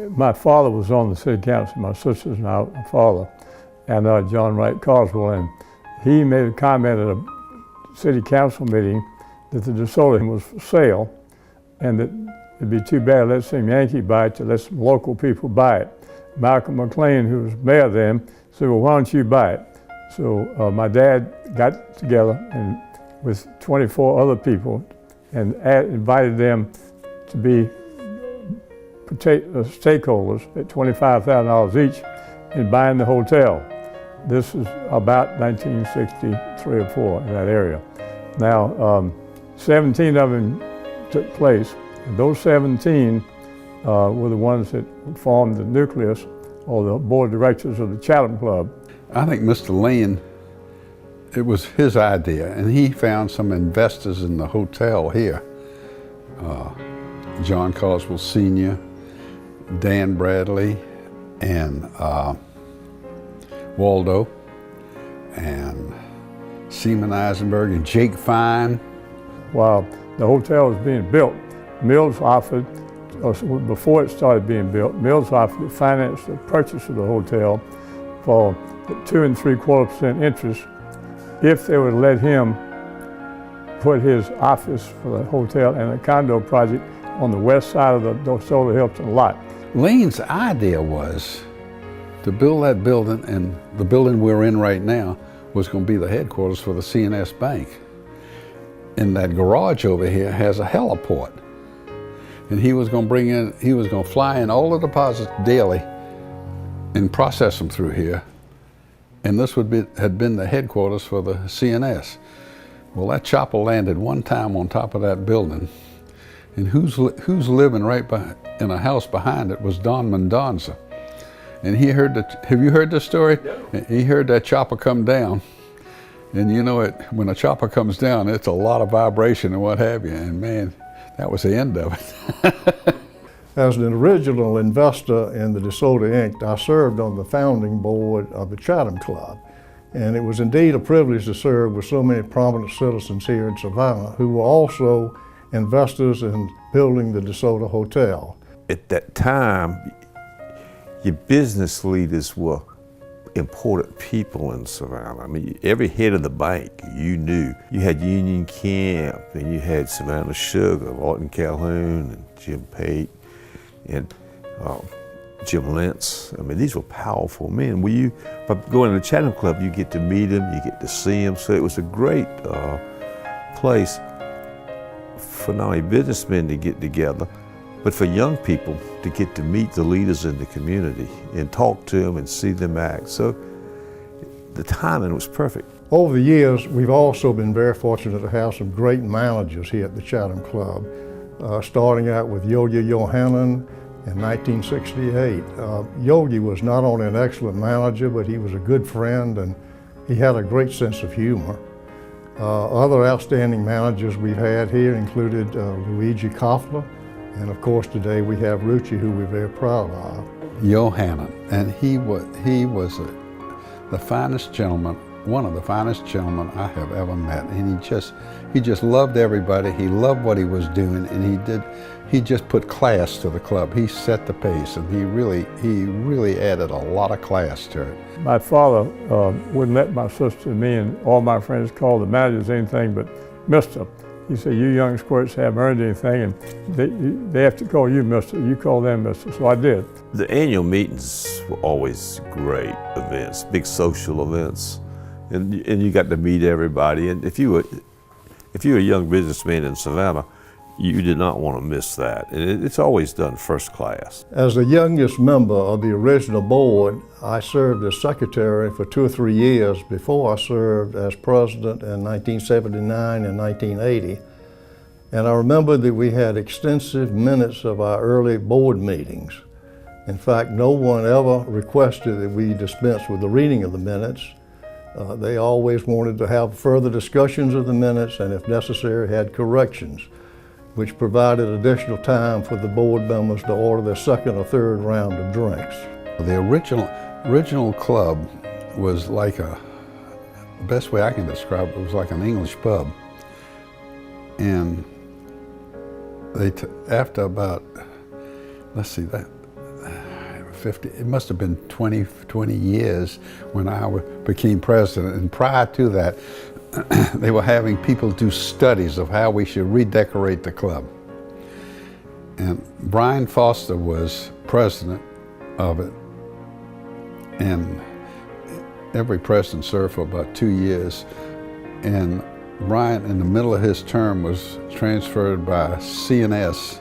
My father was on the city council, my sisters and I, my father, and John Wright Carswell, and he made a comment at a city council meeting that the DeSoto was for sale, and that it'd be too bad to let some Yankee buy it, to let some local people buy it. Malcolm McLean, who was mayor then, said, well, why don't you buy it? So my dad got together and with 24 other people and invited them to be stakeholders at $25,000 each in buying the hotel. This is about 1963 or 4 in that area. Now, 17 of them took place, and those 17 were the ones that formed the nucleus or the board of directors of the Chatham Club. I think Mr. Lane, it was his idea, and he found some investors in the hotel here. John Carswell Sr., Dan Bradley, and Waldo, and Seaman Eisenberg, and Jake Fine. While the hotel was being built, Mills offered, before it started being built, Mills offered to finance the purchase of the hotel for 2 3/4% interest if they would let him put his office for the hotel and a condo project on the west side of the DeSoto Hilton lot. Lane's idea was to build that building, and the building we're in right now was going to be the headquarters for the C&S Bank. And that garage over here has a heliport. And he was going to fly in all the deposits daily and process them through here. And this had been the headquarters for the C&S. Well, that chopper landed one time on top of that building. And who's living right in a house behind it was Don Mendonza. And he heard have you heard this story? Yeah. He heard that chopper come down. And you know, when a chopper comes down, it's a lot of vibration and what have you. And man, that was the end of it. As an original investor in the DeSoto Inc., I served on the founding board of the Chatham Club. And it was indeed a privilege to serve with so many prominent citizens here in Savannah who were also investors in building the DeSoto Hotel. At that time, your business leaders were important people in Savannah. I mean, every head of the bank you knew. You had Union Camp, and you had Savannah Sugar, Lawton Calhoun, and Jim Pate, and Jim Lentz. I mean, these were powerful men. By going to the Chatham Club, you get to meet them, you get to see them. So it was a great place for not only businessmen to get together, but for young people to get to meet the leaders in the community and talk to them and see them act. So the timing was perfect. Over the years, we've also been very fortunate to have some great managers here at the Chatham Club, starting out with Yogi Yohanan in 1968. Yogi was not only an excellent manager, but he was a good friend, and he had a great sense of humor. Other outstanding managers we've had here included Luigi Koffler, and of course today we have Rucci, who we're very proud of. Yohanan, and he was the finest gentleman, one of the finest gentlemen I have ever met. And he just loved everybody. He loved what he was doing, and he just put class to the club. He set the pace, and he really added a lot of class to it. My father wouldn't let my sister and me and all my friends call the managers anything but Mr. He said, you young squirts haven't earned anything, and they have to call you Mr. You call them Mr. So I did. The annual meetings were always great events, big social events, and you got to meet everybody. And if you were a young businessman in Savannah, you did not want to miss that. And it's always done first class. As the youngest member of the original board, I served as secretary for 2 or 3 years before I served as president in 1979 and 1980. And I remember that we had extensive minutes of our early board meetings. In fact, no one ever requested that we dispense with the reading of the minutes. They always wanted to have further discussions of the minutes, and if necessary, had corrections, which provided additional time for the board members to order their second or third round of drinks. The original club was like the best way I can describe it was like an English pub. And after about, let's see, 50, it must have been 20 years when I became president. And prior to that, they were having people do studies of how we should redecorate the club. And Brian Foster was president of it. And every president served for about 2 years. And Brian, in the middle of his term, was transferred by CNS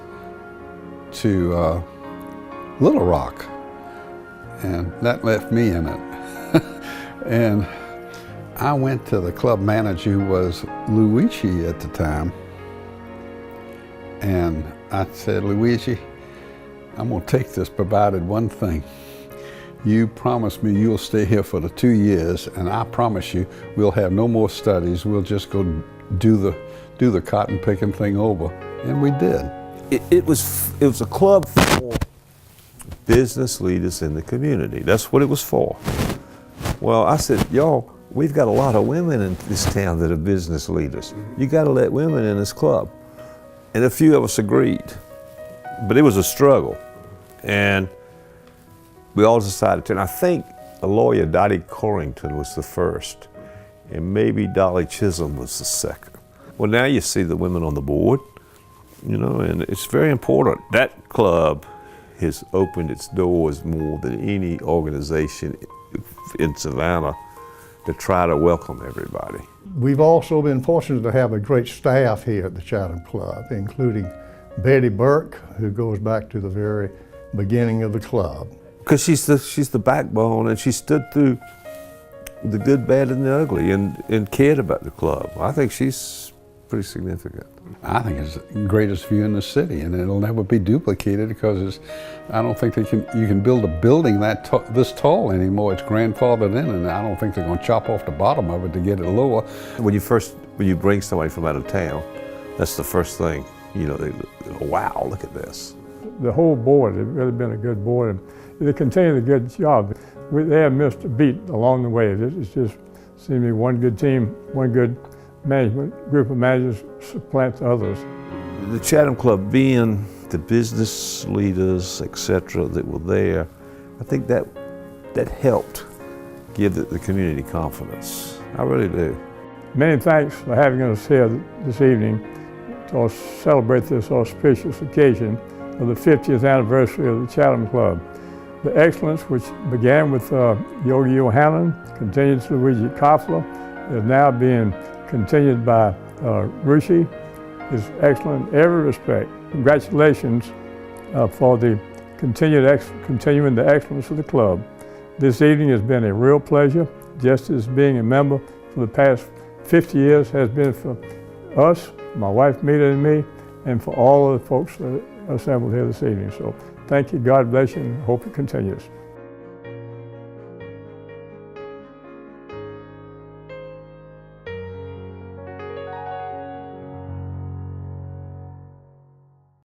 to Little Rock. And that left me in it. And I went to the club manager, who was Luigi at the time, and I said, Luigi, I'm gonna take this provided one thing. You promise me you'll stay here for the 2 years, and I promise you we'll have no more studies. We'll just go do the cotton picking thing over. And we did. It was a club for business leaders in the community. That's what it was for. Well, I said, y'all, we've got a lot of women in this town that are business leaders. You got to let women in this club. And a few of us agreed. But it was a struggle. And we all decided to. And I think the lawyer, Dottie Corrington, was the first. And maybe Dolly Chisholm was the second. Well, now you see the women on the board, you know, and it's very important. That club has opened its doors more than any organization in Savannah to try to welcome everybody. We've also been fortunate to have a great staff here at the Chatham Club, including Betty Burke, who goes back to the very beginning of the club. Because she's the backbone, and she stood through the good, bad, and the ugly, and cared about the club. I think she's pretty significant. I think it's the greatest view in the city, and it'll never be duplicated because I don't think you can build a building this tall anymore. It's grandfathered in, and I don't think they're going to chop off the bottom of it to get it lower. When you bring somebody from out of town, that's the first thing, you know, they go, wow, look at this. The whole board has really been a good board, and they continue the good job. They haven't missed a beat along the way. It's just seems to be one good team, one good management, group of managers supplant others. The Chatham Club, being the business leaders, etc., that were there, I think that helped give the community confidence. I really do. Many thanks for having us here this evening to celebrate this auspicious occasion of the 50th anniversary of the Chatham Club. The excellence which began with Yogi Yohanan, continued to Luigi Koffler, is now being continued by Rushi, is excellent in every respect. Congratulations for the continuing the excellence of the club. This evening has been a real pleasure, just as being a member for the past 50 years has been for us, my wife Mita and me, and for all of the folks that are assembled here this evening. So thank you, God bless you, and hope it continues.